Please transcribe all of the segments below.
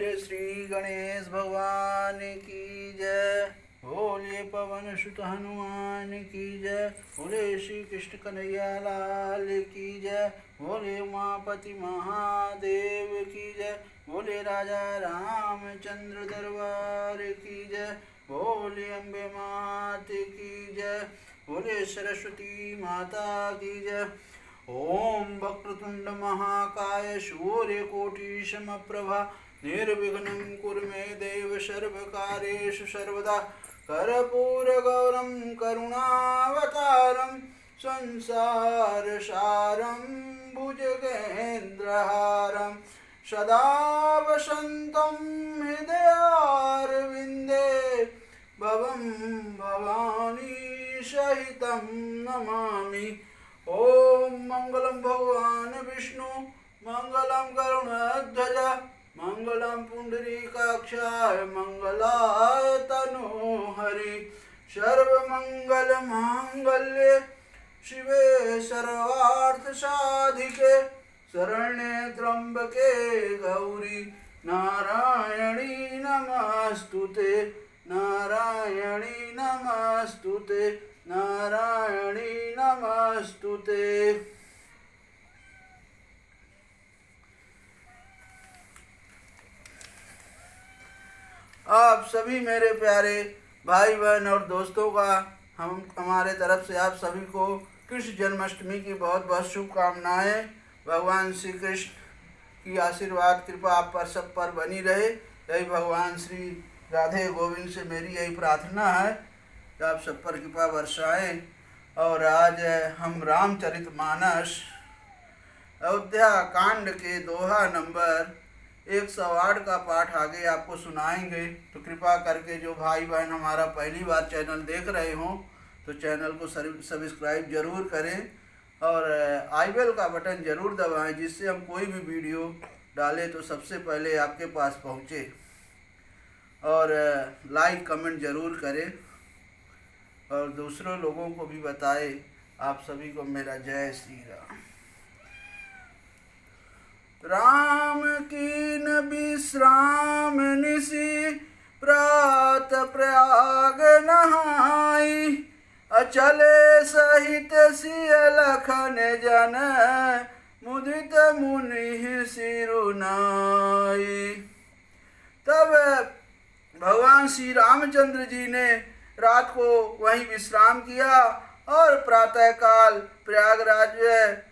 बोले श्री गणेश भगवान की जय। बोले पवन सुत हनुमान की जय। बोले श्री कृष्ण कन्हैया लाल की जय। बोले उमापति महादेव की जय। बोले राजा रामचंद्र दरबार की जय। बोले अम्बे मात की जय। बोले सरस्वती माता की जय। ओम वक्रतुंड महाकाय सूर्यकोटि समप्रभा निर्विघ्नं कुरु मे देव सर्वकार्येषु सर्वदा। कर्पूरगौरं करुणावतारं संसारसारं भुजगेन्द्रहारं सदा वसन्तं हृदयारविन्दे भवं भवानी सहितं नमामि। ओम मंगलम भगवान विष्णु मंगलम गरुड़ध्वज मंगलम पुंडरीकाक्षाय मंगलाय तनोहरि। सर्वमंगल मांगल्ये शिवे सर्वार्थ साधिके शरण्ये त्र्यंबके गौरी नारायणी नमस्तुते नारायणी नमस्तुते नारायणी नमस्तुते। आप सभी मेरे प्यारे भाई बहन और दोस्तों का हमारे तरफ से आप सभी को कृष्ण जन्माष्टमी की बहुत बहुत शुभकामनाएं। भगवान श्री कृष्ण की आशीर्वाद कृपा आप पर सब पर बनी रहे, यही भगवान श्री राधे गोविंद से मेरी यही प्रार्थना है कि आप सब पर कृपा बरसाएं। और आज हम रामचरितमानस अयोध्या कांड के दोहा नंबर 108 का पाठ आगे आपको सुनाएंगे। तो कृपा करके जो भाई बहन हमारा पहली बार चैनल देख रहे हों तो चैनल को सब्सक्राइब जरूर करें और आई बेल का बटन जरूर दबाएं, जिससे हम कोई भी वीडियो डालें तो सबसे पहले आपके पास पहुंचे। और लाइक कमेंट जरूर करें और दूसरों लोगों को भी बताएं। आप सभी को मेरा जय श्री राम। राम कीन विश्राम निशि प्रात प्रयाग नहाई। अचले सहित सिय लखन जन मुदित मुनि सिरुनाई। तब भगवान श्री रामचंद्र जी ने रात को वहीं विश्राम किया और प्रातःकाल प्रयागराज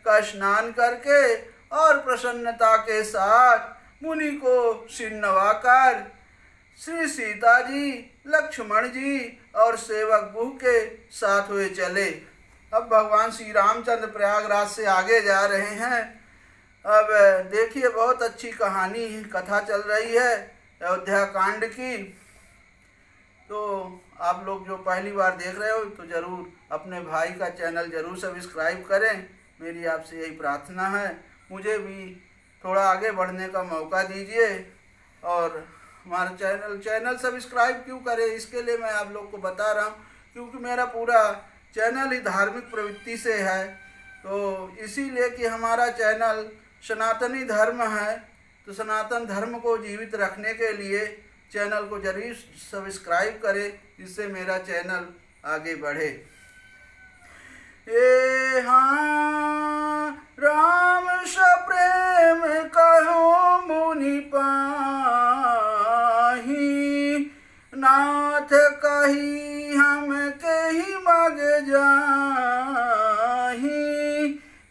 का स्नान करके और प्रसन्नता के साथ मुनि को सिर नवाकर श्री सीता जी, लक्ष्मण जी और सेवक गुह के साथ हुए चले। अब भगवान श्री रामचंद्र प्रयागराज से आगे जा रहे हैं। अब देखिए बहुत अच्छी कहानी कथा चल रही है अयोध्या कांड की। तो आप लोग जो पहली बार देख रहे हो तो ज़रूर अपने भाई का चैनल ज़रूर सब्सक्राइब करें, मेरी आपसे यही प्रार्थना है। मुझे भी थोड़ा आगे बढ़ने का मौका दीजिए और हमारा चैनल सब्सक्राइब क्यों करें, इसके लिए मैं आप लोग को बता रहा हूँ, क्योंकि मेरा पूरा चैनल ही धार्मिक प्रवृत्ति से है। तो इसीलिए कि हमारा चैनल सनातनी धर्म है, तो सनातन धर्म को जीवित रखने के लिए चैनल को जरूर सब्सक्राइब करें, जिससे मेरा चैनल आगे बढ़े। ये हाँ राम सप्रेम कहो मुनि पाही। नाथ कही हम कही मग जाही।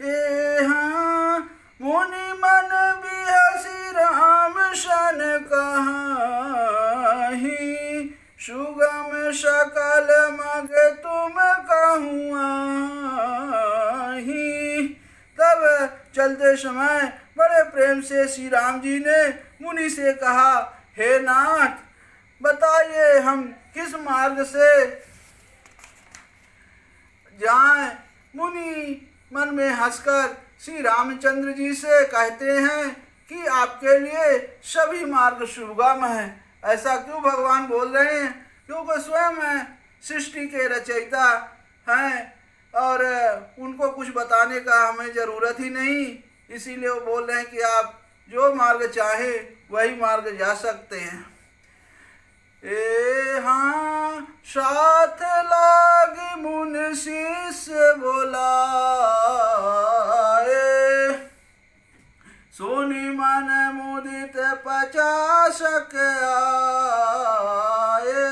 ये हाँ मुनि मन बिहसी राम सन कहाही। सुगम सकल मग तुम कहुआही। तब चलते समय बड़े प्रेम से श्री राम जी ने मुनि से कहा, हे नाथ बताइए हम किस मार्ग से जाएं। मुनि मन में हंसकर श्री रामचंद्र जी से कहते हैं कि आपके लिए सभी मार्ग सुगम हैं। ऐसा क्यों भगवान बोल रहे हैं? क्योंकि स्वयं सृष्टि के रचयिता हैं और उनको कुछ बताने का हमें ज़रूरत ही नहीं। इसीलिए वो बोल रहे हैं कि आप जो मार्ग चाहे वही मार्ग जा सकते हैं। ए हाँ साथ लागी मुंशी से बोलाए, सुनी मन मुदित 50 आए।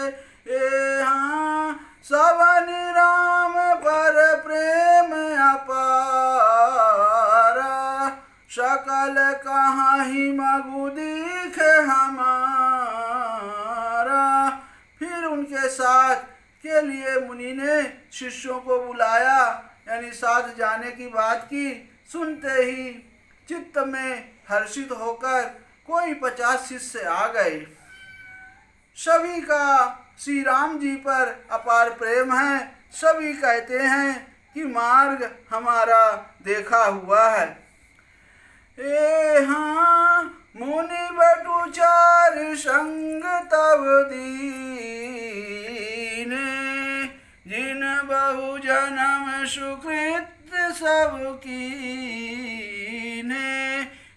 ए हाँ सवनि राम पर प्रेम अपारा, सकल कहाँ ही मगु दिखे हमारा। फिर उनके साथ के लिए मुनि ने शिष्यों को बुलाया, यानी साथ जाने की बात की। सुनते ही चित्त में हर्षित होकर कोई 50 शिष्य आ गए। सभी का श्री राम जी पर अपार प्रेम है। सभी कहते हैं कि मार्ग हमारा देखा हुआ है। ए हाँ मुनि बटु 4 संग तब दीने, जिन बहु जन्म सुकृत सब कीने।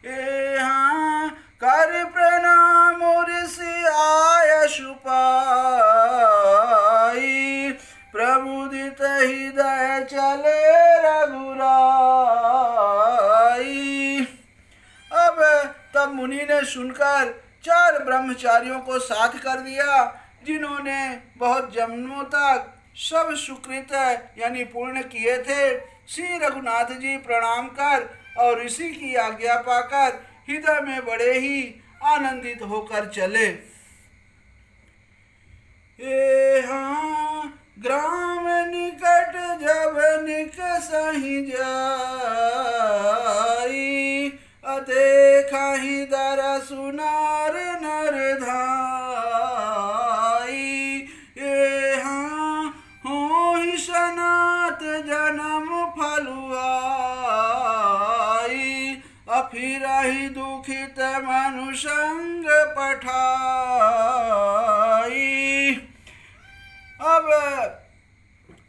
ए हाँ कर प्रणाम ऋषि आयसु पाई, प्रमुदित हृदय चले रघुराई। अब तब मुनि ने सुनकर 4 ब्रह्मचारियों को साथ कर दिया, जिन्होंने बहुत जन्मों तक सब सुकृत यानी पुण्य किए थे। श्री रघुनाथ जी प्रणाम कर और ऋषि की आज्ञा पाकर हृदय में बड़े ही आनंदित होकर चले। ए हाँ ग्राम निकट जब निकसहि जाई, देखहि दरसु नार नर धाई। ए हाँ होहि सनात जन्म फलुआई, अफिरहि दुखित मनु संग पठाई। अब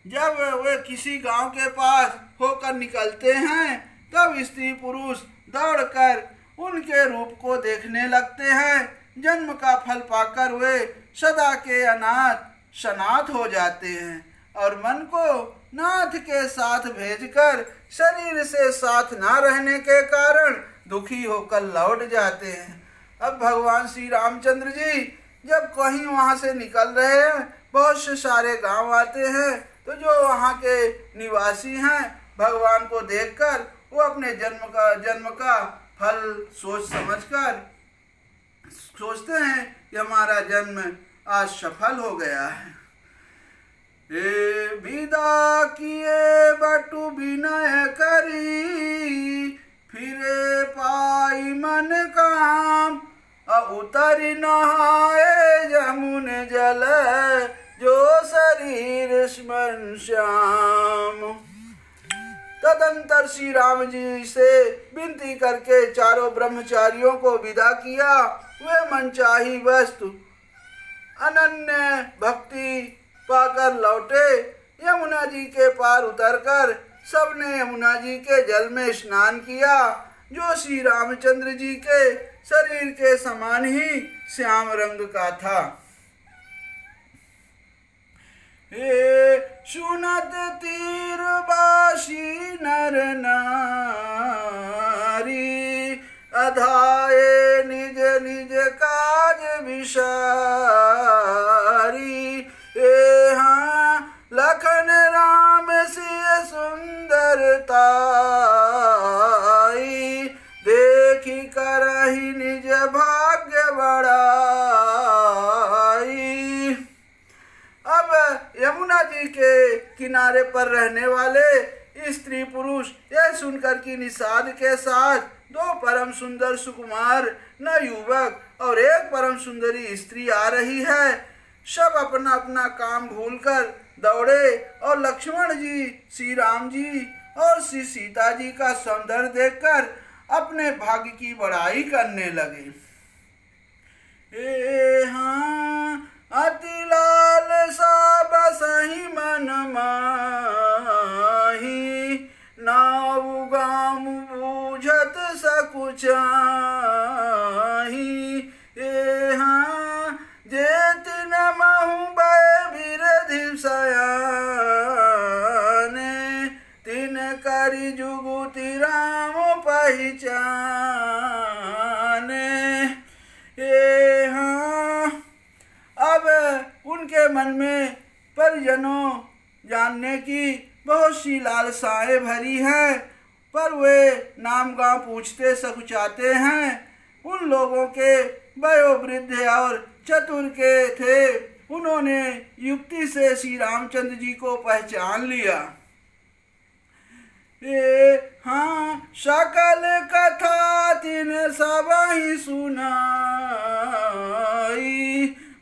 जब वे किसी गांव के पास होकर निकलते हैं, तब स्त्री पुरुष दौड़कर उनके रूप को देखने लगते हैं। जन्म का फल पाकर वे सदा के अनाथ सनाथ हो जाते हैं और मन को नाथ के साथ भेजकर शरीर से साथ ना रहने के कारण दुखी होकर लौट जाते हैं। अब भगवान श्री रामचंद्र जी जब कहीं वहां से निकल रहे हैं, बहुत से सारे गांव आते हैं, तो जो वहां के निवासी हैं भगवान को देखकर वो अपने जन्म का फल सोच समझकर सोचते हैं कि हमारा जन्म आज सफल हो गया है। ए विदा किए बटु विनय करी, फिरे पाई मन काम, उतरि नहाए जमुन जल, जो शरीर स्मरण श्याम। तदंतर श्री राम जी से विनती करके चारों ब्रह्मचारियों को विदा किया। वे मनचाही वस्तु अनन्य भक्ति पाकर लौटे। यमुना जी के पार उतरकर सबने यमुना जी के जल में स्नान किया, जो श्री रामचंद्र जी के शरीर के समान ही श्याम रंग का था। हे सुनत तीरबासी नर नारी, अधाये निज निज काज विसारी। ए हाँ लखन राम सिय सुंदरताई, देखी करहि निज भाग्य बड़ाई। अब यमुना जी के किनारे पर रहने वाले स्त्री पुरुष यह सुनकर कि निषाद के साथ 2 परम सुंदर सुकुमार न युवक और एक परम सुंदरी स्त्री आ रही है, सब अपना अपना काम भूलकर दौड़े और लक्ष्मण जी, श्री राम जी और श्री सीता जी का सौंदर्य देखकर अपने भाग्य की बड़ाई करने लगे। ए हाँ अति लाल सा बसहि मन माही, नाउ गाम बूझत सकुचाही। पहचाने। ये हाँ, अब उनके मन में परिजनों जानने की बहुत सी लालसाएं भरी हैं, पर वे नाम गांव पूछते सकुचाते हैं। उन लोगों के वयोवृद्ध और चतुर के थे, उन्होंने युक्ति से श्री रामचंद्र जी को पहचान लिया। ये हाँ, सकल कथा तिन सब ही सुनाई,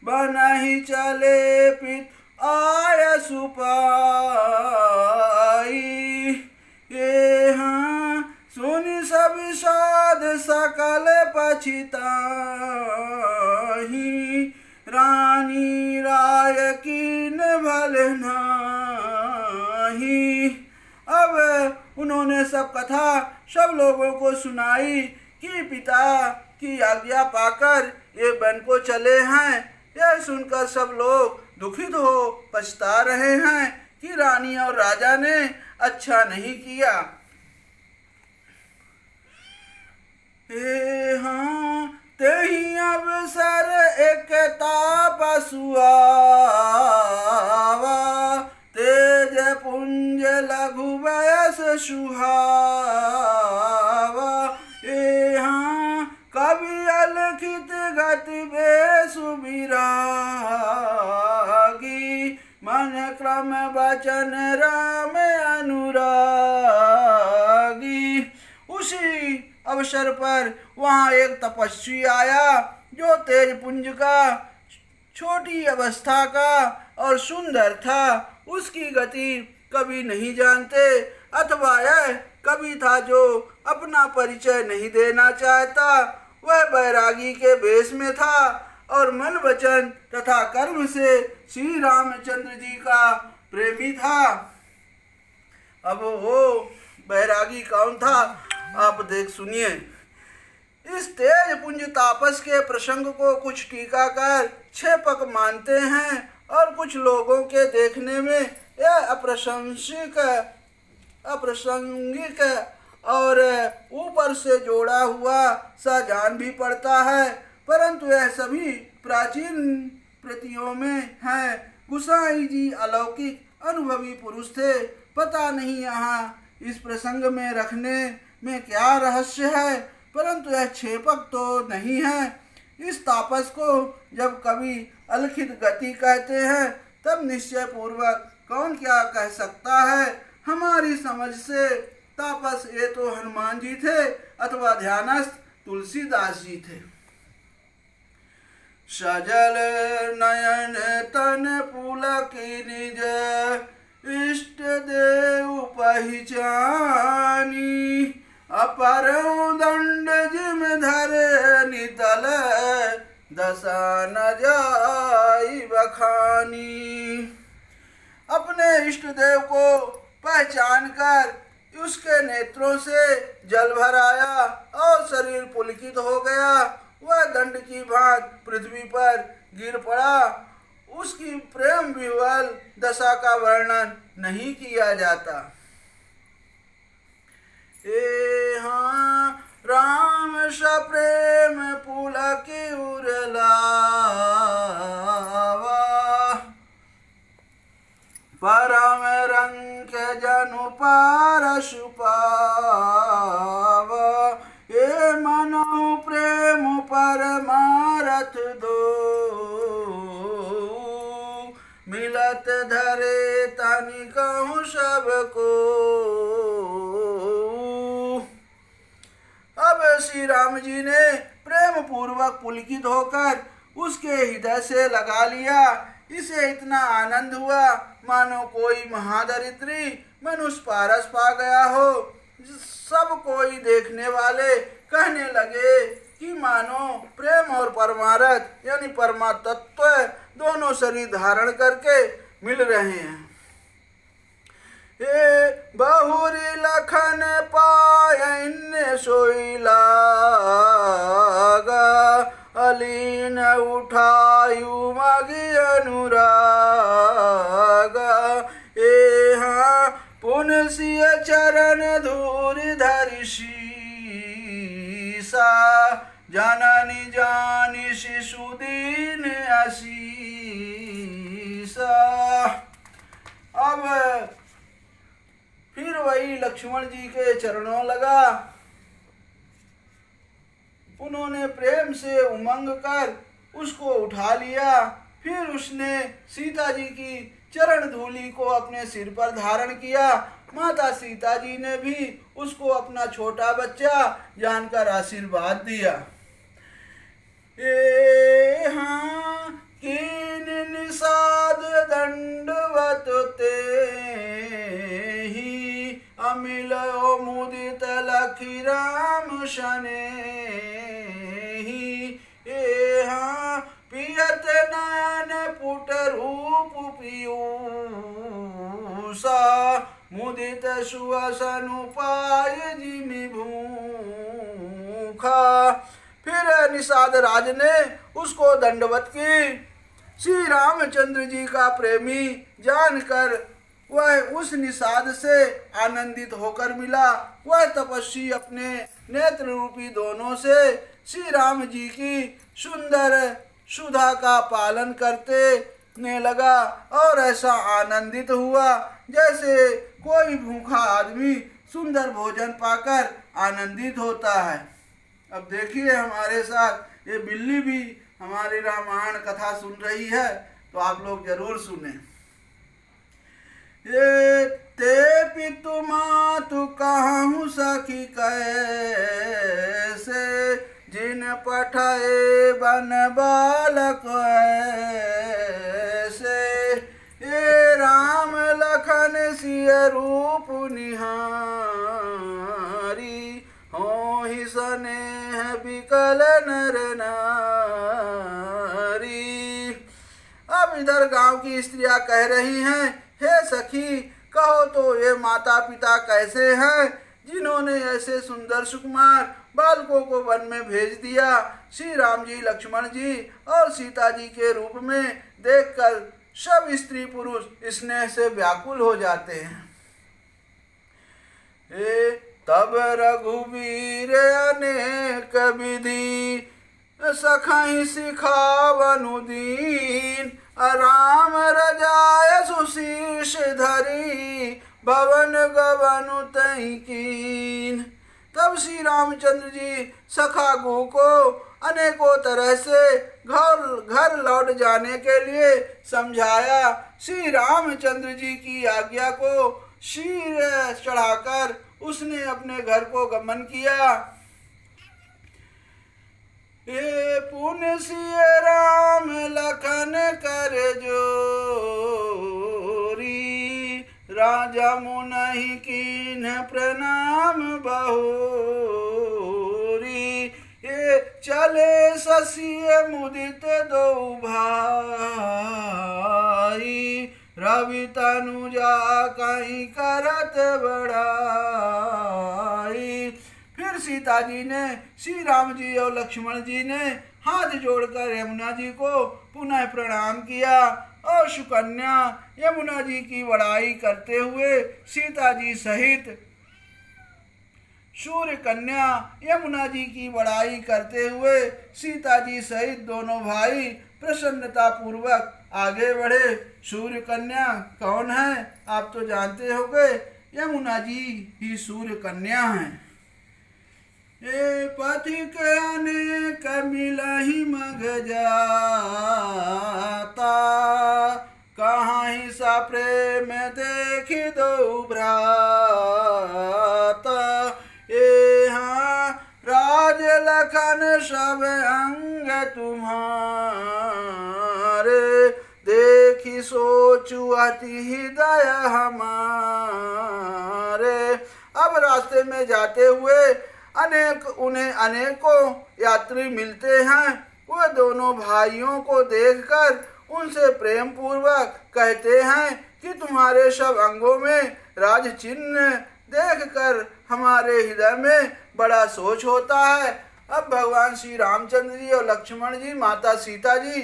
बनहि चले पित आय सुपाई। ये हाँ, सुनि सब साध सकल पछिताही, रानी राय कीन भल नाही। अब उन्होंने सब कथा सब लोगों को सुनाई कि पिता की आज्ञा पाकर ये वन को चले हैं। यह सुनकर सब लोग दुखित हो पछता रहे हैं कि रानी और राजा ने अच्छा नहीं किया। हाँ, तेहि अवसर एक तापसुआवा, तेज पुंज लघु वयस सुहावा। ये हाँ, कवि अलखित गति बेसु विरागी, मन क्रम वचन राम अनुरागी। उसी अवसर पर वहाँ एक तपस्वी आया जो तेज पुंज का, छोटी अवस्था का और सुंदर था। उसकी गति कभी नहीं जानते, अथवा यह कभी था जो अपना परिचय नहीं देना चाहता। वह बैरागी के वेश में था और मन वचन तथा कर्म से श्री रामचंद्र जी का प्रेमी था। अब वो बैरागी कौन था, आप देख सुनिए। इस तेज पुंज तापस के प्रसंग को कुछ टीकाकार क्षेपक मानते हैं और कुछ लोगों के देखने में यह अप्रासंगिक और ऊपर से जोड़ा हुआ सा जान भी पड़ता है, परंतु यह सभी प्राचीन प्रतियों में है। गुसाई जी अलौकिक अनुभवी पुरुष थे, पता नहीं यहाँ इस प्रसंग में रखने में क्या रहस्य है, परंतु यह क्षेपक तो नहीं है। इस तापस को जब कभी अलखित गति कहते हैं, तब निश्चय पूर्वक कौन क्या कह सकता है। हमारी समझ से तापस ये तो हनुमान जी थे अथवा ध्यानस्थ तुलसीदास जी थे। सजल नयन तन पुलक निज, इष्ट देव पहचानी, अपर दंड जिम धर नितल, दशा न जाई बखानी। अपने इष्ट देव को पहचान कर उसके नेत्रों से जल भर आया और शरीर पुलकित हो गया। वह दंड की भांति पृथ्वी पर गिर पड़ा। उसकी प्रेम विह्वल दशा का वर्णन नहीं किया जाता। ए हाँ, राम सप्रेम पुलक उरलावा, परम रंग जनु पारस पावा। ये मनो प्रेम परमारथ दो, मिलत धरे तनि कहूँ सबको। अब श्री राम जी ने प्रेम पूर्वक पुलकित होकर उसके हृदय से लगा लिया। इसे इतना आनंद हुआ मानो कोई महादरिद्री मनुष्य पारस पा गया हो। सब कोई देखने वाले कहने लगे कि मानो प्रेम और परमारथ यानी परमातत्व दोनों शरीर धारण करके मिल रहे हैं। ये बहुरी लखन पायन सोई लागा, अलीन उठायु मगी अनुरागा। ए हाँ, पुनसिय चरण धूर धरिषी, जननी जानी शिशुदीन असीसा। अब फिर वही लक्ष्मण जी के चरणों लगा। उन्होंने प्रेम से उमंग कर उसको उठा लिया। फिर उसने सीता जी की चरण धूलि को अपने सिर पर धारण किया। माता सीता जी ने भी उसको अपना छोटा बच्चा जानकर आशीर्वाद दिया। हाँ कीन निषाद दंडवत ते ही अमिल मुदित लखी राम शने ही। हाँ पियत नयन पुट रूप पीयूषा मुदित सुअसनु पाय जिमि भूखा। फिर निषाद राज ने उसको दंडवत की। श्री रामचंद्र जी का प्रेमी जानकर वह उस निषाद से आनंदित होकर मिला। वह तपस्वी अपने नेत्र रूपी दोनों से श्री राम जी की सुंदर सुधा का पालन करते ने लगा और ऐसा आनंदित हुआ जैसे कोई भूखा आदमी सुंदर भोजन पाकर आनंदित होता है। अब देखिए हमारे साथ ये बिल्ली भी हमारी रामायण कथा सुन रही है, तो आप लोग जरूर सुने। ये ते पितु मातु कहूँ सखी कैसे जिन पठाए बन बालक ऐसे। ये राम लखन सिय रूप निहारी हो ही स्नेह विकल नर नारी। अब इधर गांव की स्त्रियां कह रही हैं, हे सखी कहो तो ये माता पिता कैसे हैं जिन्होंने ऐसे सुंदर सुकुमार बालकों को वन में भेज दिया। श्री राम जी लक्ष्मण जी और सीता जी के रूप में देखकर सब स्त्री पुरुष स्नेह से व्याकुल हो जाते हैं। हे तब रघुवीर अनेक विधि सखई सिखावनु दीन राम रजाय सुशीष धरी भवन गवनु तई कीन। तब श्री रामचंद्र जी सखा गो को अनेकों तरह से घर लौट जाने के लिए समझाया। श्री रामचंद्र जी की आज्ञा को शीर चढ़ाकर उसने अपने घर को गमन किया। ये पुण्य सिय राम लखन कर जोरी राजा मुनहि कीन प्रणाम बहुरी। ये चले ससिय मुदित दो भाई रवि तनुजा कहीं करत बड़ाई। फिर सीता जी ने श्री राम जी और लक्ष्मण जी ने हाथ जोड़कर यमुना जी को पुनः प्रणाम किया और सुकन्या यमुना जी की बड़ाई करते हुए सीता जी सहित सूर्य कन्या यमुना जी की बड़ाई करते हुए सीता जी सहित दोनों भाई प्रसन्नता पूर्वक आगे बढ़े। सूर्य कन्या कौन है आप तो जानते होंगे, यमुना जी ही सूर्य कन्या हैं। ए पथिक अनेक मिलहि मग जाता कहाँ ही सा प्रेम देखी दो भ्राता। ए हाँ राज लखन सब अंग तुम्हारे देखी सोचु अति हृदय हमारे। अब रास्ते में जाते हुए उन्हें अनेकों यात्री मिलते हैं। वे दोनों भाइयों को देखकर उनसे प्रेम पूर्वक कहते हैं कि तुम्हारे सब अंगों में राज चिन्ह देखकर हमारे हृदय में बड़ा सोच होता है। अब भगवान श्री रामचंद्र जी और लक्ष्मण जी माता सीता जी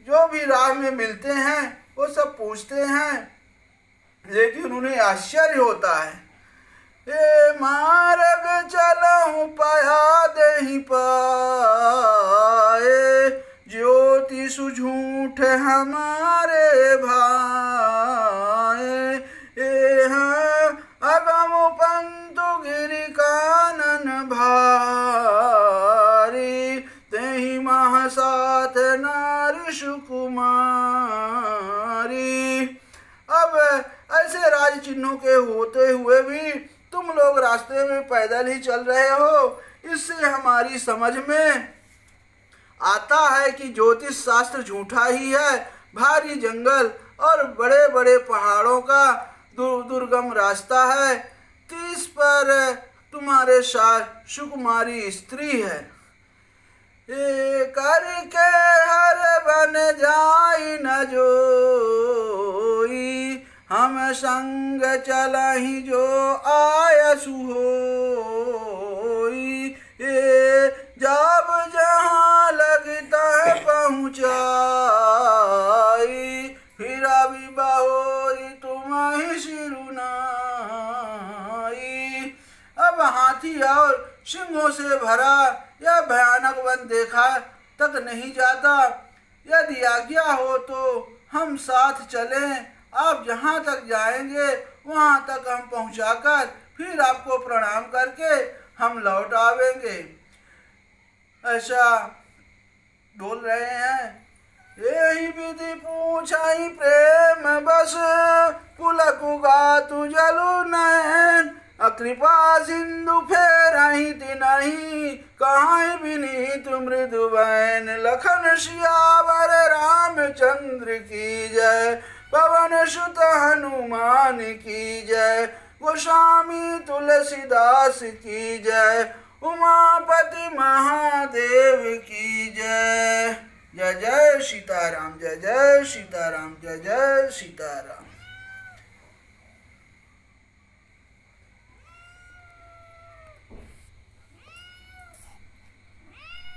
जो भी राह में मिलते हैं वो सब पूछते हैं, लेकिन उन्हें आश्चर्य होता है। ए मार्ग चलहु पया देहि पर रूठ हमारे भाई, ए अगम पंतु गिरि कानन भारी, तेहि महासाथ नारी सुकुमारी। अब ऐसे राज चिन्हों के होते हुए भी तुम लोग रास्ते में पैदल ही चल रहे हो, इससे हमारी समझ में आता है कि ज्योतिष शास्त्र झूठा ही है। भारी जंगल और बड़े बड़े पहाड़ों का दुर्गम रास्ता है, तीस पर तुम्हारे साथ सुकुमारी स्त्री है। करके हर बन जाई न जोई, हम संग चलहि जो आयसु होई। जब जहाँ लगता है पहुँचाई, फिर अभी बहोरी तुम ही सिरुनाई। अब हाथी और सिंहों से भरा यह भयानक वन देखा तक नहीं जाता। यदि आज्ञा हो तो हम साथ चलें, आप जहाँ तक जाएंगे वहाँ तक हम पहुँचाकर फिर आपको प्रणाम करके हम लौट आवेंगे। ऐसा बोल रहे हैं। यही विधि पूछाई प्रेम बस, पुलकु गातु जलु नयन, अकृपा सिंधु फेरहि तिनहि, कहाई विनीत मृदु बैन। लखन सियावर रामचंद्र की जय, पवन सुत हनुमान की जय, गोस्वामी तुलसीदास की जय, उमापति महादेव की जय। जय जय सीताराम, जय जय सीताराम, जय जय सीताराम।